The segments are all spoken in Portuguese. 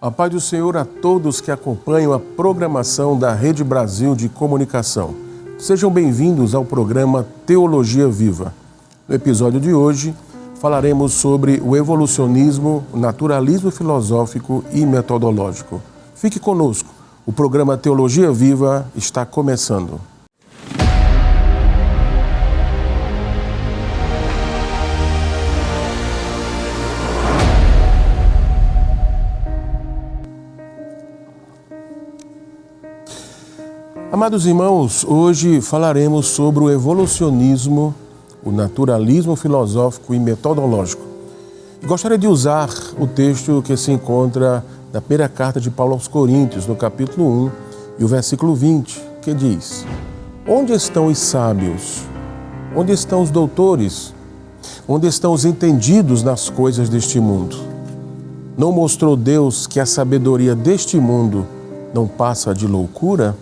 A paz do Senhor a todos que acompanham a programação da Rede Brasil de Comunicação. Sejam bem-vindos ao programa Teologia Viva. No episódio de hoje, falaremos sobre o evolucionismo, o naturalismo filosófico e metodológico. Fique conosco, o programa Teologia Viva está começando. Amados irmãos, hoje falaremos sobre o evolucionismo, o naturalismo filosófico e metodológico. Gostaria de usar o texto que se encontra na primeira carta de Paulo aos Coríntios, no capítulo 1 e o versículo 20, que diz: Onde estão os sábios? Onde estão os doutores? Onde estão os entendidos nas coisas deste mundo? Não mostrou Deus que a sabedoria deste mundo não passa de loucura?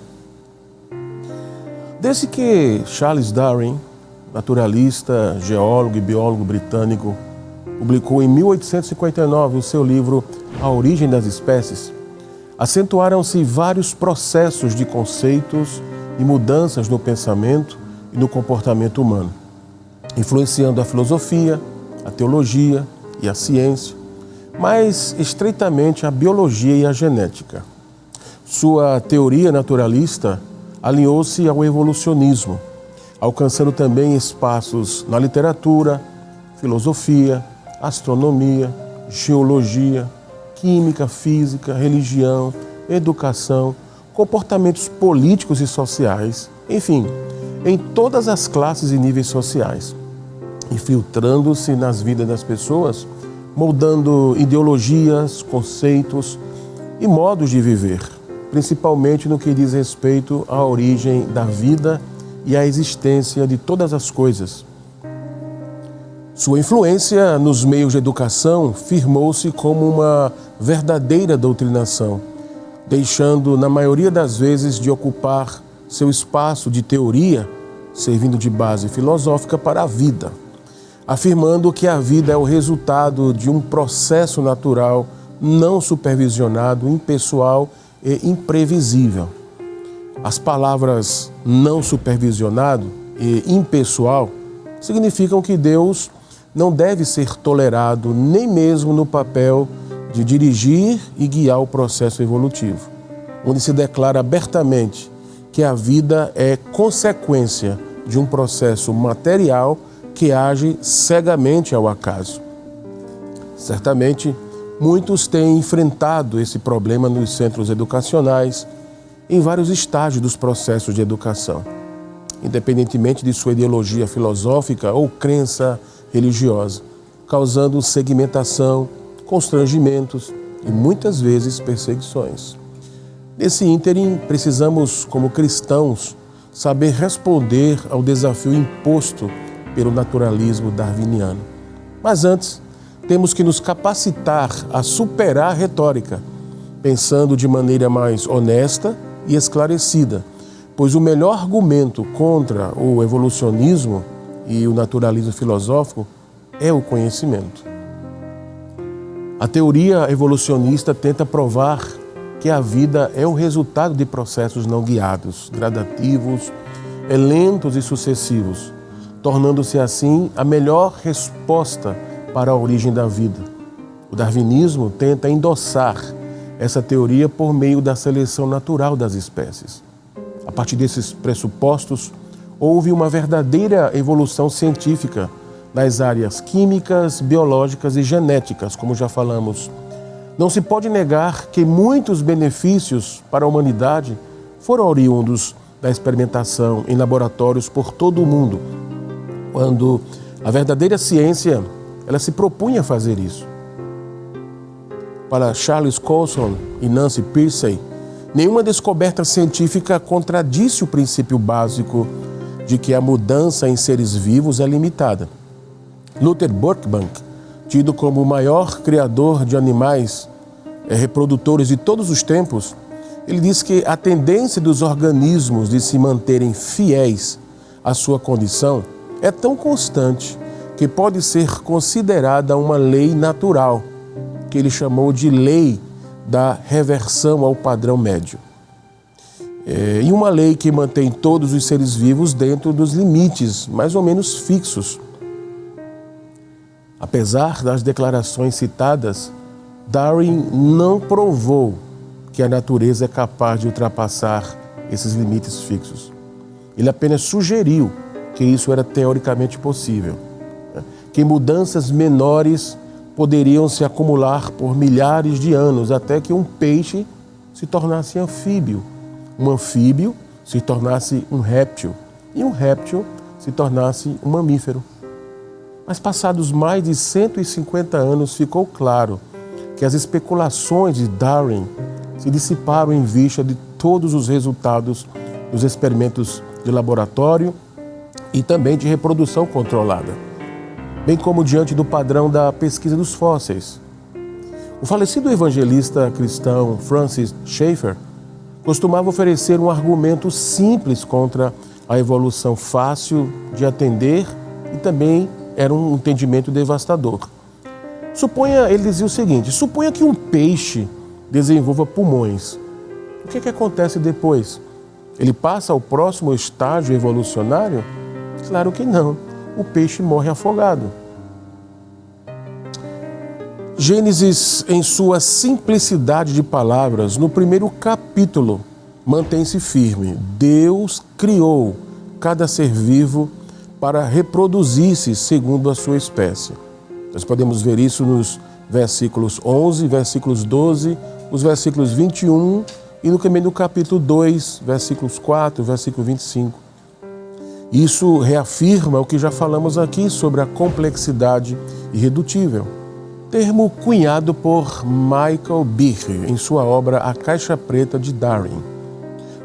Desde que Charles Darwin, naturalista, geólogo e biólogo britânico, publicou em 1859 o seu livro A Origem das Espécies, acentuaram-se vários processos de conceitos e mudanças no pensamento e no comportamento humano, influenciando a filosofia, a teologia e a ciência, mais estreitamente a biologia e a genética. Sua teoria naturalista alinhou-se ao evolucionismo, alcançando também espaços na literatura, filosofia, astronomia, geologia, química, física, religião, educação, comportamentos políticos e sociais, enfim, em todas as classes e níveis sociais, infiltrando-se nas vidas das pessoas, moldando ideologias, conceitos e modos de viver, principalmente no que diz respeito à origem da vida e à existência de todas as coisas. Sua influência nos meios de educação firmou-se como uma verdadeira doutrinação, deixando, na maioria das vezes, de ocupar seu espaço de teoria, servindo de base filosófica para a vida, afirmando que a vida é o resultado de um processo natural não supervisionado, impessoal e imprevisível. As palavras não supervisionado e impessoal significam que Deus não deve ser tolerado nem mesmo no papel de dirigir e guiar o processo evolutivo, onde se declara abertamente que a vida é consequência de um processo material que age cegamente ao acaso. Certamente, muitos têm enfrentado esse problema nos centros educacionais, em vários estágios dos processos de educação, independentemente de sua ideologia filosófica ou crença religiosa, causando segmentação, constrangimentos e muitas vezes perseguições. Nesse ínterim, precisamos, como cristãos, saber responder ao desafio imposto pelo naturalismo darwiniano. Mas antes, temos que nos capacitar a superar a retórica, pensando de maneira mais honesta e esclarecida, pois o melhor argumento contra o evolucionismo e o naturalismo filosófico é o conhecimento. A teoria evolucionista tenta provar que a vida é o resultado de processos não guiados, gradativos, lentos e sucessivos, tornando-se assim a melhor resposta para a origem da vida. O darwinismo tenta endossar essa teoria por meio da seleção natural das espécies. A partir desses pressupostos, houve uma verdadeira evolução científica nas áreas químicas, biológicas e genéticas, como já falamos. Não se pode negar que muitos benefícios para a humanidade foram oriundos da experimentação em laboratórios por todo o mundo, quando a verdadeira ciência ela se propunha a fazer isso. Para Charles Colson e Nancy Pearcey, nenhuma descoberta científica contradisse o princípio básico de que a mudança em seres vivos é limitada. Luther Burbank, tido como o maior criador de animais reprodutores de todos os tempos, ele diz que a tendência dos organismos de se manterem fiéis à sua condição é tão constante que pode ser considerada uma lei natural, que ele chamou de lei da reversão ao padrão médio. E uma lei que mantém todos os seres vivos dentro dos limites mais ou menos fixos. Apesar das declarações citadas, Darwin não provou que a natureza é capaz de ultrapassar esses limites fixos. Ele apenas sugeriu que isso era teoricamente possível, que mudanças menores poderiam se acumular por milhares de anos até que um peixe se tornasse anfíbio, um anfíbio se tornasse um réptil e um réptil se tornasse um mamífero. Mas passados mais de 150 anos ficou claro que as especulações de Darwin se dissiparam em vista de todos os resultados dos experimentos de laboratório e também de reprodução controlada, bem como diante do padrão da pesquisa dos fósseis. O falecido evangelista cristão Francis Schaeffer costumava oferecer um argumento simples contra a evolução fácil de atender e também era um entendimento devastador. Ele dizia o seguinte: suponha que um peixe desenvolva pulmões. O que acontece depois? Ele passa ao próximo estágio evolucionário? Claro que não. O peixe morre afogado. Gênesis, em sua simplicidade de palavras, no primeiro capítulo, mantém-se firme. Deus criou cada ser vivo para reproduzir-se segundo a sua espécie. Nós podemos ver isso nos versículos 11, versículos 12, os versículos 21 e no capítulo 2, versículos 4, versículo 25. Isso reafirma o que já falamos aqui sobre a complexidade irredutível. Termo cunhado por Michael Behe em sua obra A Caixa Preta de Darwin,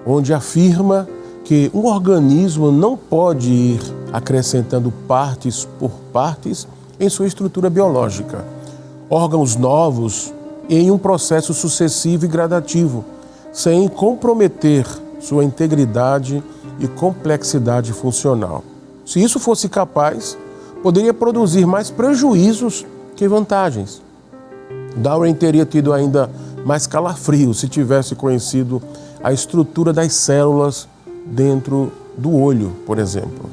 onde afirma que um organismo não pode ir acrescentando partes por partes em sua estrutura biológica, órgãos novos em um processo sucessivo e gradativo, sem comprometer sua integridade e complexidade funcional. Se isso fosse capaz, poderia produzir mais prejuízos que vantagens. Darwin teria tido ainda mais calafrio se tivesse conhecido a estrutura das células dentro do olho, por exemplo.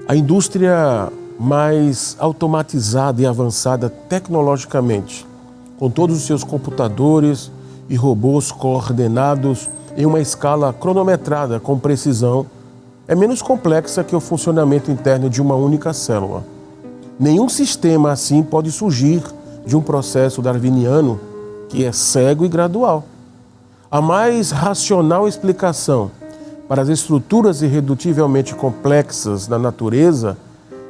A indústria mais automatizada e avançada tecnologicamente, com todos os seus computadores e robôs coordenados em uma escala cronometrada com precisão, é menos complexa que o funcionamento interno de uma única célula. Nenhum sistema assim pode surgir de um processo darwiniano que é cego e gradual. A mais racional explicação para as estruturas irredutivelmente complexas da natureza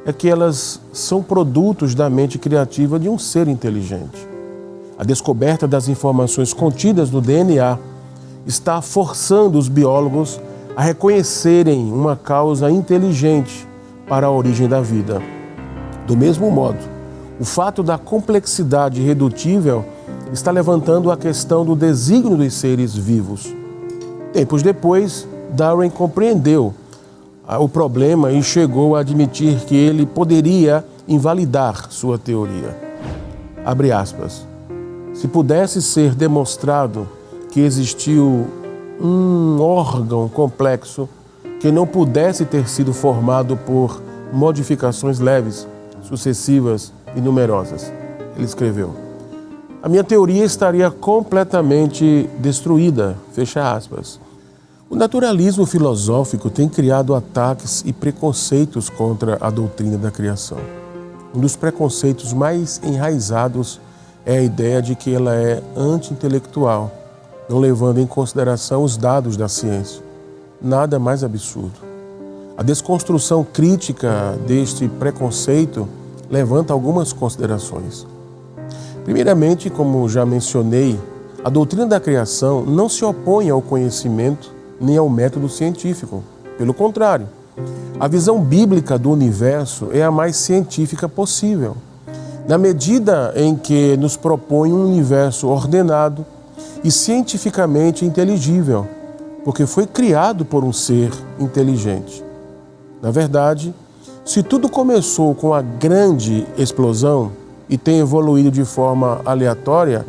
é que elas são produtos da mente criativa de um ser inteligente. A descoberta das informações contidas no DNA está forçando os biólogos a reconhecerem uma causa inteligente para a origem da vida. Do mesmo modo, o fato da complexidade irredutível está levantando a questão do desígnio dos seres vivos. Tempos depois, Darwin compreendeu o problema e chegou a admitir que ele poderia invalidar sua teoria. Abre aspas. Se pudesse ser demonstrado que existiu um órgão complexo que não pudesse ter sido formado por modificações leves, sucessivas e numerosas, ele escreveu, a minha teoria estaria completamente destruída, fecha aspas. O naturalismo filosófico tem criado ataques e preconceitos contra a doutrina da criação. Um dos preconceitos mais enraizados é a ideia de que ela é anti-intelectual, não levando em consideração os dados da ciência. Nada mais absurdo. A desconstrução crítica deste preconceito levanta algumas considerações. Primeiramente, como já mencionei, a doutrina da criação não se opõe ao conhecimento nem ao método científico. Pelo contrário, a visão bíblica do universo é a mais científica possível, na medida em que nos propõe um universo ordenado e cientificamente inteligível, porque foi criado por um ser inteligente. Na verdade, se tudo começou com a grande explosão, e tem evoluído de forma aleatória,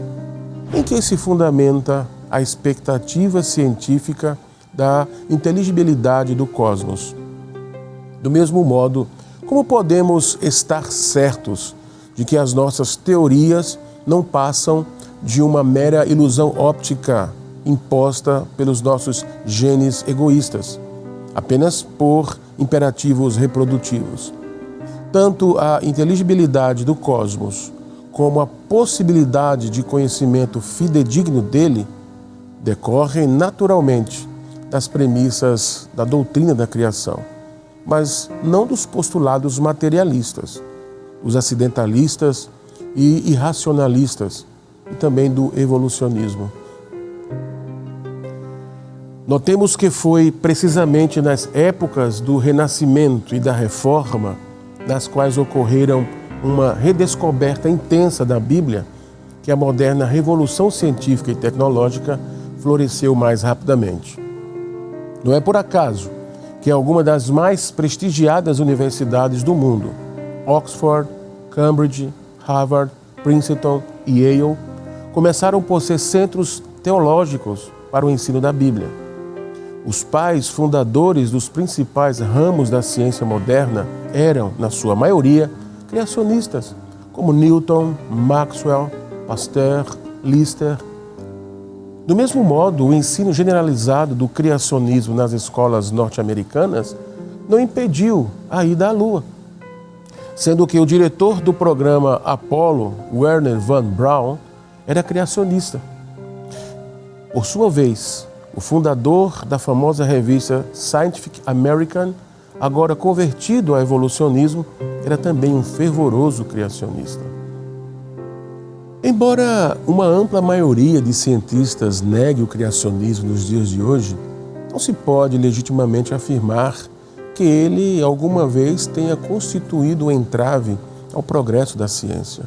em que se fundamenta a expectativa científica da inteligibilidade do cosmos. Do mesmo modo, como podemos estar certos de que as nossas teorias não passam de uma mera ilusão óptica imposta pelos nossos genes egoístas, apenas por imperativos reprodutivos? Tanto a inteligibilidade do cosmos como a possibilidade de conhecimento fidedigno dele decorrem naturalmente das premissas da doutrina da criação, mas não dos postulados materialistas, os acidentalistas e irracionalistas, e também do evolucionismo. Notemos que foi precisamente nas épocas do Renascimento e da Reforma, nas quais ocorreram uma redescoberta intensa da Bíblia, que a moderna revolução científica e tecnológica floresceu mais rapidamente. Não é por acaso que algumas das mais prestigiadas universidades do mundo, Oxford, Cambridge, Harvard, Princeton e Yale, começaram por ser centros teológicos para o ensino da Bíblia. Os pais fundadores dos principais ramos da ciência moderna eram, na sua maioria, criacionistas, como Newton, Maxwell, Pasteur, Lister. Do mesmo modo, o ensino generalizado do criacionismo nas escolas norte-americanas não impediu a ida à Lua, sendo que o diretor do programa Apollo, Wernher von Braun, era criacionista. Por sua vez, o fundador da famosa revista Scientific American, agora convertido ao evolucionismo, era também um fervoroso criacionista. Embora uma ampla maioria de cientistas negue o criacionismo nos dias de hoje, não se pode legitimamente afirmar que ele alguma vez tenha constituído um entrave ao progresso da ciência.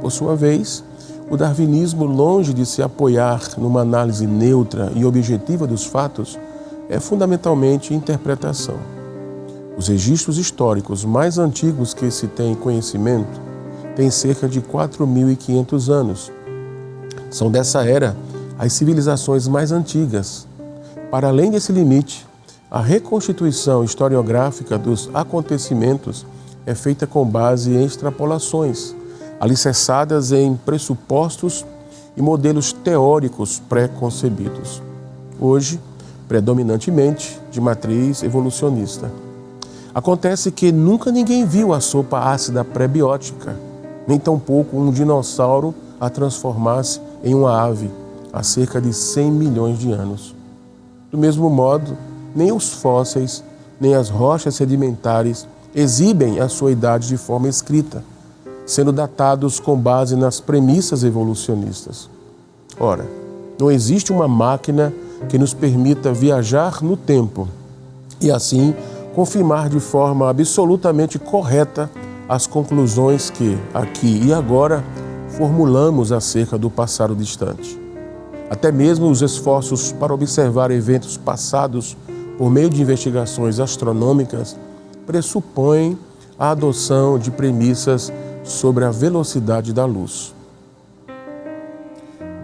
Por sua vez, o darwinismo, longe de se apoiar numa análise neutra e objetiva dos fatos, é fundamentalmente interpretação. Os registros históricos mais antigos que se tem conhecimento têm cerca de 4.500 anos. São dessa era as civilizações mais antigas. Para além desse limite, a reconstituição historiográfica dos acontecimentos é feita com base em extrapolações, alicerçadas em pressupostos e modelos teóricos pré-concebidos, hoje predominantemente de matriz evolucionista. Acontece que nunca ninguém viu a sopa ácida pré-biótica, nem tampouco um dinossauro a transformar-se em uma ave há cerca de 100 milhões de anos. Do mesmo modo, nem os fósseis, nem as rochas sedimentares exibem a sua idade de forma escrita, sendo datados com base nas premissas evolucionistas. Ora, não existe uma máquina que nos permita viajar no tempo e, assim, confirmar de forma absolutamente correta as conclusões que, aqui e agora, formulamos acerca do passado distante. Até mesmo os esforços para observar eventos passados por meio de investigações astronômicas pressupõem a adoção de premissas sobre a velocidade da luz.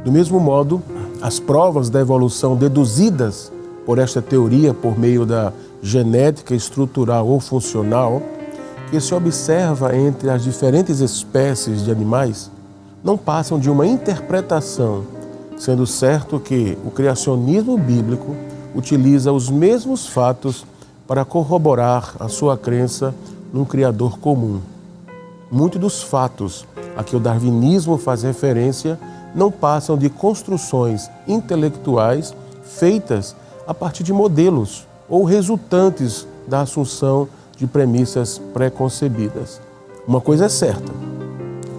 Do mesmo modo, as provas da evolução deduzidas por esta teoria por meio da genética estrutural ou funcional, que se observa entre as diferentes espécies de animais, não passam de uma interpretação, sendo certo que o criacionismo bíblico utiliza os mesmos fatos para corroborar a sua crença num Criador comum. Muitos dos fatos a que o darwinismo faz referência não passam de construções intelectuais feitas a partir de modelos ou resultantes da assunção de premissas pré-concebidas. Uma coisa é certa: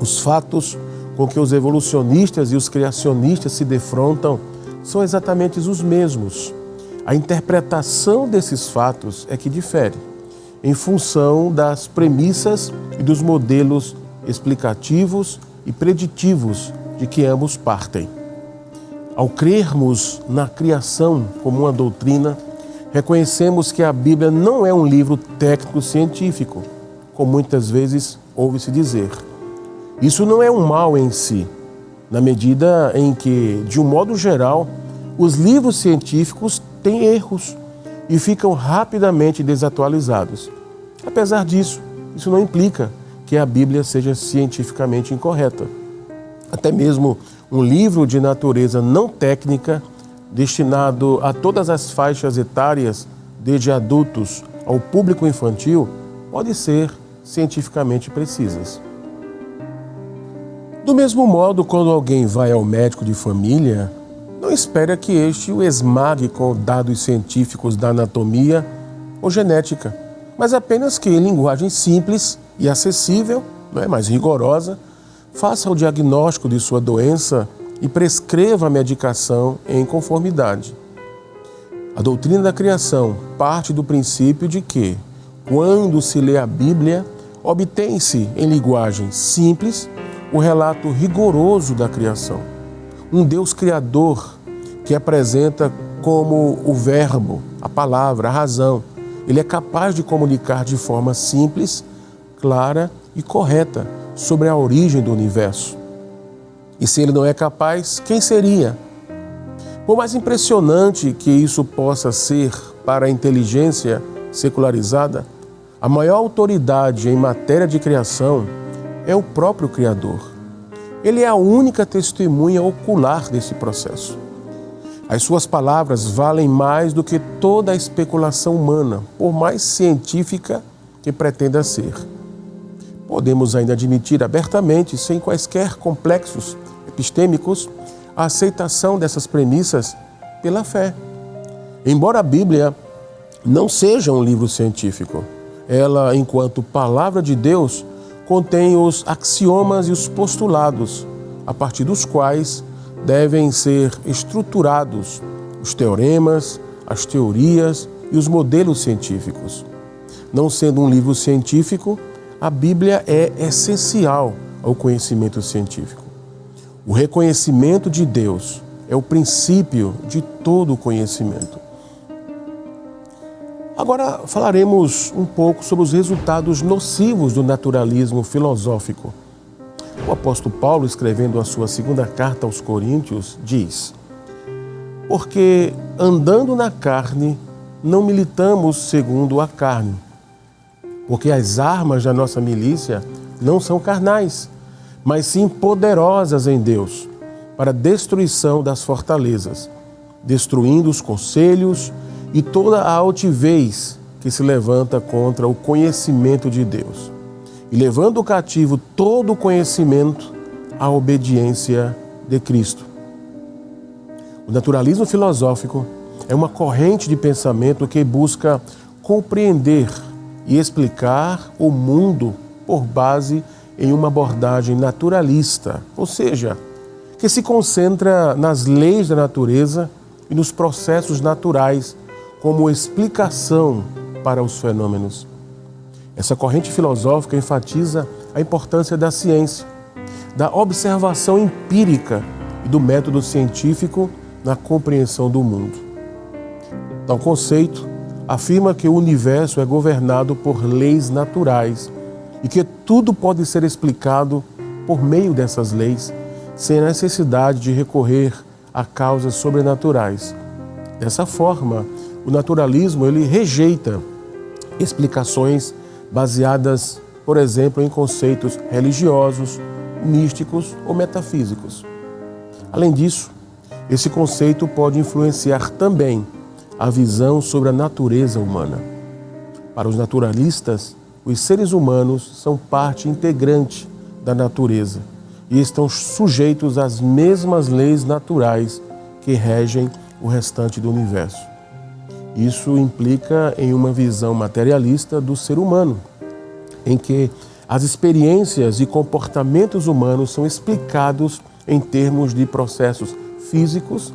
os fatos com que os evolucionistas e os criacionistas se defrontam são exatamente os mesmos. A interpretação desses fatos é que difere, em função das premissas e dos modelos explicativos e preditivos de que ambos partem. Ao crermos na criação como uma doutrina, reconhecemos que a Bíblia não é um livro técnico-científico, como muitas vezes ouve-se dizer. Isso não é um mal em si, na medida em que, de um modo geral, os livros científicos têm erros e ficam rapidamente desatualizados. Apesar disso, isso não implica que a Bíblia seja cientificamente incorreta. Até mesmo um livro de natureza não técnica, destinado a todas as faixas etárias, desde adultos ao público infantil, pode ser cientificamente precisas. Do mesmo modo, quando alguém vai ao médico de família, não espera que este o esmague com dados científicos da anatomia ou genética, mas apenas que, em linguagem simples e acessível, mais rigorosa, faça o diagnóstico de sua doença e prescreva a medicação em conformidade. A doutrina da criação parte do princípio de que, quando se lê a Bíblia, obtém-se, em linguagem simples, o relato rigoroso da criação. Um Deus criador que apresenta como o verbo, a palavra, a razão. Ele é capaz de comunicar de forma simples, clara e correta sobre a origem do universo. E se ele não é capaz, quem seria? Por mais impressionante que isso possa ser para a inteligência secularizada, a maior autoridade em matéria de criação é o próprio Criador. Ele é a única testemunha ocular desse processo. As suas palavras valem mais do que toda a especulação humana, por mais científica que pretenda ser. Podemos ainda admitir abertamente, sem quaisquer complexos epistêmicos, a aceitação dessas premissas pela fé. Embora a Bíblia não seja um livro científico, ela, enquanto palavra de Deus, contém os axiomas e os postulados, a partir dos quais devem ser estruturados os teoremas, as teorias e os modelos científicos. Não sendo um livro científico, a Bíblia é essencial ao conhecimento científico. O reconhecimento de Deus é o princípio de todo o conhecimento. Agora falaremos um pouco sobre os resultados nocivos do naturalismo filosófico. O apóstolo Paulo, escrevendo a sua segunda carta aos Coríntios, diz: porque andando na carne, não militamos segundo a carne, porque as armas da nossa milícia não são carnais, mas sim poderosas em Deus, para a destruição das fortalezas, destruindo os conselhos e toda a altivez que se levanta contra o conhecimento de Deus, e levando cativo todo o conhecimento à obediência de Cristo. O naturalismo filosófico é uma corrente de pensamento que busca compreender e explicar o mundo por base em uma abordagem naturalista, ou seja, que se concentra nas leis da natureza e nos processos naturais como explicação para os fenômenos. Essa corrente filosófica enfatiza a importância da ciência, da observação empírica e do método científico na compreensão do mundo. Tal conceito afirma que o universo é governado por leis naturais e que tudo pode ser explicado por meio dessas leis, sem a necessidade de recorrer a causas sobrenaturais. Dessa forma, o naturalismo ele rejeita explicações baseadas, por exemplo, em conceitos religiosos, místicos ou metafísicos. Além disso, esse conceito pode influenciar também a visão sobre a natureza humana. Para os naturalistas, os seres humanos são parte integrante da natureza e estão sujeitos às mesmas leis naturais que regem o restante do universo. Isso implica em uma visão materialista do ser humano, em que as experiências e comportamentos humanos são explicados em termos de processos físicos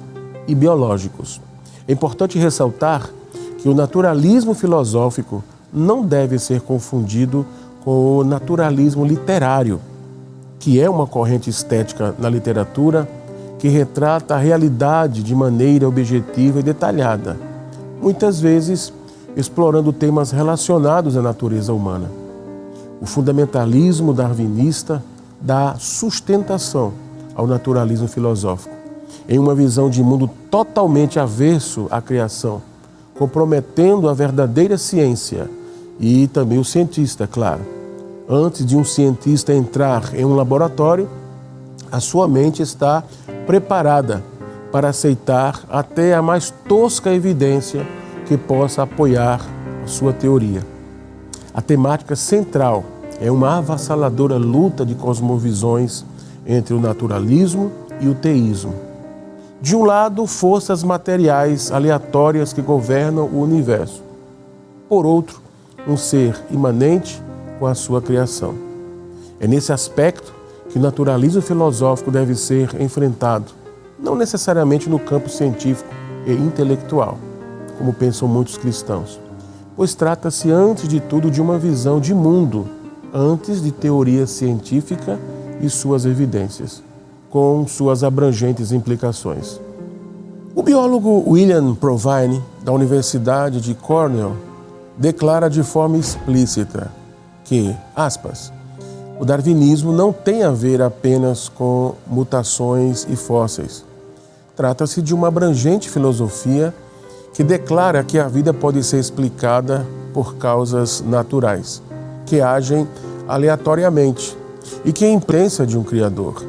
e biológicos. É importante ressaltar que o naturalismo filosófico não deve ser confundido com o naturalismo literário, que é uma corrente estética na literatura que retrata a realidade de maneira objetiva e detalhada, muitas vezes explorando temas relacionados à natureza humana. O fundamentalismo darwinista dá sustentação ao naturalismo filosófico, em uma visão de mundo totalmente avesso à criação, comprometendo a verdadeira ciência e também o cientista, claro. Antes de um cientista entrar em um laboratório, a sua mente está preparada para aceitar até a mais tosca evidência que possa apoiar a sua teoria. A temática central é uma avassaladora luta de cosmovisões entre o naturalismo e o teísmo. De um lado, forças materiais aleatórias que governam o universo. Por outro, um ser imanente com a sua criação. É nesse aspecto que o naturalismo filosófico deve ser enfrentado, não necessariamente no campo científico e intelectual, como pensam muitos cristãos, pois trata-se antes de tudo de uma visão de mundo, antes de teoria científica e suas evidências, com suas abrangentes implicações. O biólogo William Provine, da Universidade de Cornell, declara de forma explícita que, aspas, o darwinismo não tem a ver apenas com mutações e fósseis. Trata-se de uma abrangente filosofia que declara que a vida pode ser explicada por causas naturais, que agem aleatoriamente e que imprensa de um Criador.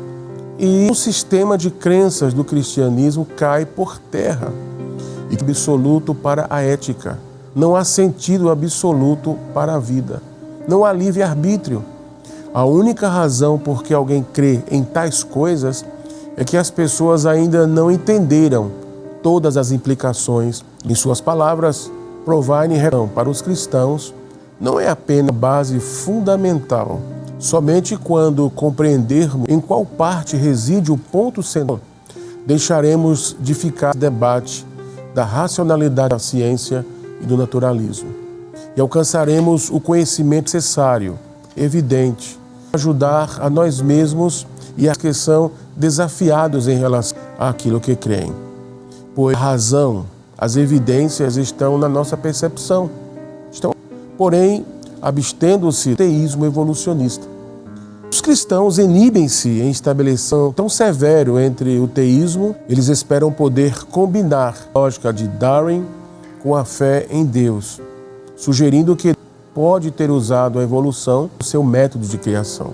E o sistema de crenças do cristianismo cai por terra. E absoluto para a ética. Não há sentido absoluto para a vida. Não há livre-arbítrio. A única razão por que alguém crê em tais coisas é que as pessoas ainda não entenderam todas as implicações. Em suas palavras, Provine para os cristãos não é apenas base fundamental. Somente quando compreendermos em qual parte reside o ponto central, deixaremos de ficar no debate da racionalidade da ciência e do naturalismo. E alcançaremos o conhecimento necessário, evidente, para ajudar a nós mesmos e a que são desafiados em relação àquilo que creem. Pois a razão, as evidências estão na nossa percepção. Porém, abstendo-se do teísmo evolucionista. Os cristãos inibem-se em estabelecer tão severo entre o teísmo, eles esperam poder combinar a lógica de Darwin com a fé em Deus, sugerindo que pode ter usado a evolução como seu método de criação.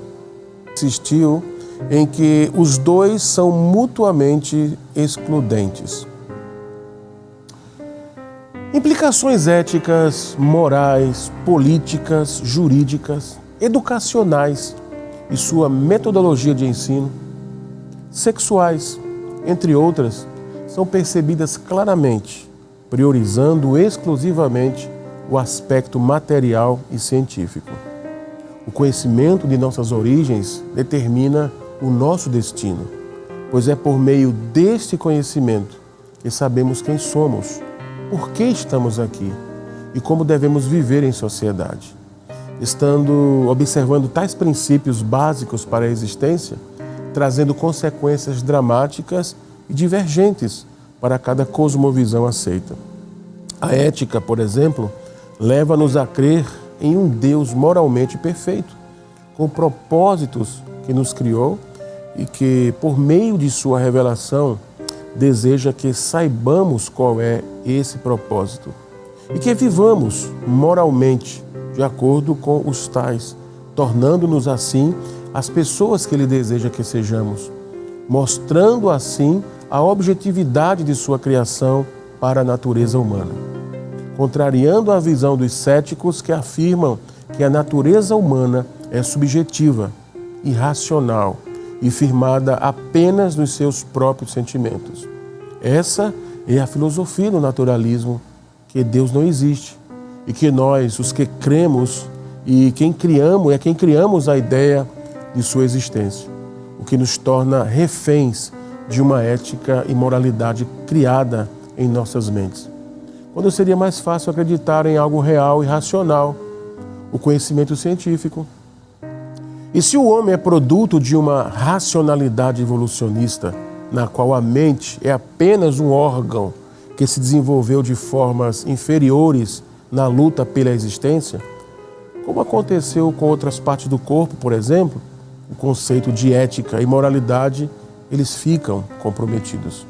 Insistiu em que os dois são mutuamente excludentes. Implicações éticas, morais, políticas, jurídicas, educacionais e sua metodologia de ensino, sexuais, entre outras, são percebidas claramente, priorizando exclusivamente o aspecto material e científico. O conhecimento de nossas origens determina o nosso destino, pois é por meio deste conhecimento que sabemos quem somos, por que estamos aqui e como devemos viver em sociedade. Estando observando tais princípios básicos para a existência, trazendo consequências dramáticas e divergentes para cada cosmovisão aceita. A ética, por exemplo, leva-nos a crer em um Deus moralmente perfeito, com propósitos que nos criou e que, por meio de sua revelação, deseja que saibamos qual é esse propósito e que vivamos moralmente de acordo com os tais, tornando-nos assim as pessoas que Ele deseja que sejamos, mostrando assim a objetividade de sua criação para a natureza humana, contrariando a visão dos céticos que afirmam que a natureza humana é subjetiva, irracional e firmada apenas nos seus próprios sentimentos. Essa é a filosofia do naturalismo, que Deus não existe e que nós, os que cremos e quem criamos a ideia de sua existência, o que nos torna reféns de uma ética e moralidade criada em nossas mentes. Quando seria mais fácil acreditar em algo real e racional, o conhecimento científico. E se o homem é produto de uma racionalidade evolucionista, na qual a mente é apenas um órgão que se desenvolveu de formas inferiores na luta pela existência, como aconteceu com outras partes do corpo, por exemplo, o conceito de ética e moralidade, eles ficam comprometidos.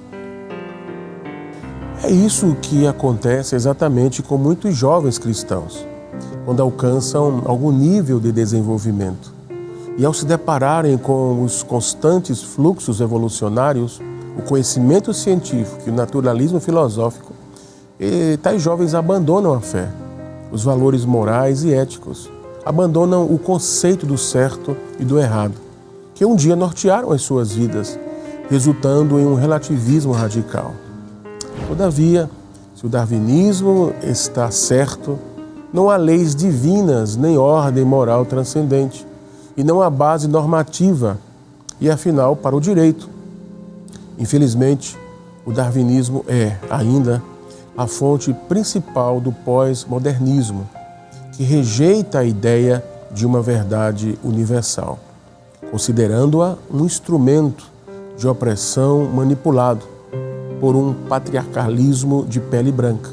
É isso que acontece exatamente com muitos jovens cristãos, quando alcançam algum nível de desenvolvimento. E ao se depararem com os constantes fluxos evolucionários, o conhecimento científico e o naturalismo filosófico, tais jovens abandonam a fé, os valores morais e éticos, abandonam o conceito do certo e do errado, que um dia nortearam as suas vidas, resultando em um relativismo radical. Todavia, se o darwinismo está certo, não há leis divinas nem ordem moral transcendente, e não há base normativa, e afinal, para o direito. Infelizmente, o darwinismo é, ainda, a fonte principal do pós-modernismo, que rejeita a ideia de uma verdade universal, considerando-a um instrumento de opressão manipulado por um patriarcalismo de pele branca,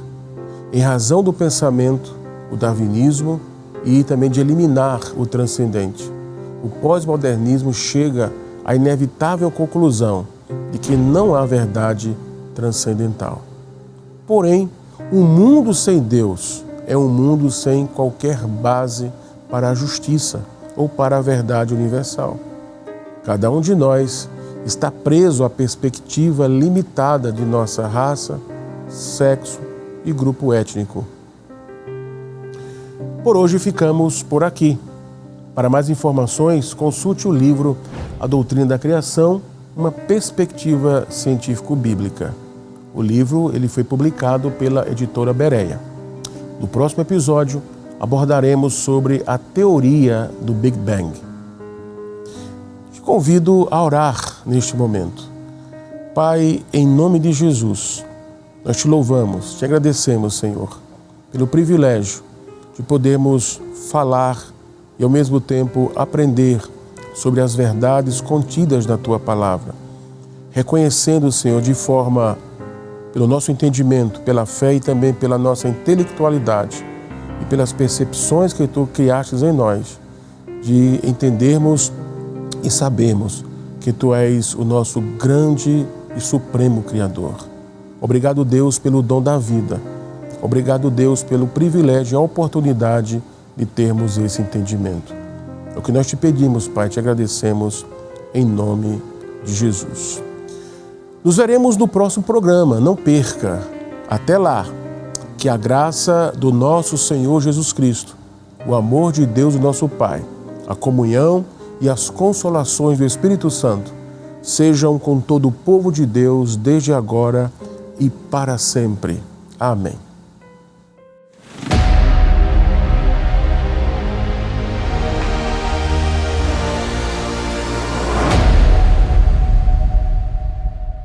em razão do pensamento, o darwinismo e também de eliminar o transcendente. O pós-modernismo chega à inevitável conclusão de que não há verdade transcendental. Porém, um mundo sem Deus é um mundo sem qualquer base para a justiça ou para a verdade universal. Cada um de nós está preso à perspectiva limitada de nossa raça, sexo e grupo étnico. Por hoje ficamos por aqui. Para mais informações, consulte o livro A Doutrina da Criação, uma perspectiva científico-bíblica. O livro foi publicado pela editora Bereia. No próximo episódio, abordaremos sobre a teoria do Big Bang. Te convido a orar neste momento. Pai, em nome de Jesus, nós te louvamos, te agradecemos, Senhor, pelo privilégio de podermos falar e, ao mesmo tempo, aprender sobre as verdades contidas na Tua Palavra, reconhecendo, Senhor, de forma, pelo nosso entendimento, pela fé e também pela nossa intelectualidade e pelas percepções que Tu criaste em nós, de entendermos e sabermos que Tu és o nosso grande e supremo Criador. Obrigado, Deus, pelo dom da vida. Obrigado, Deus, pelo privilégio e a oportunidade de termos esse entendimento. É o que nós te pedimos, Pai, te agradecemos em nome de Jesus. Nos veremos no próximo programa, não perca. Até lá, que a graça do nosso Senhor Jesus Cristo, o amor de Deus, o nosso Pai, a comunhão e as consolações do Espírito Santo sejam com todo o povo de Deus desde agora e para sempre. Amém.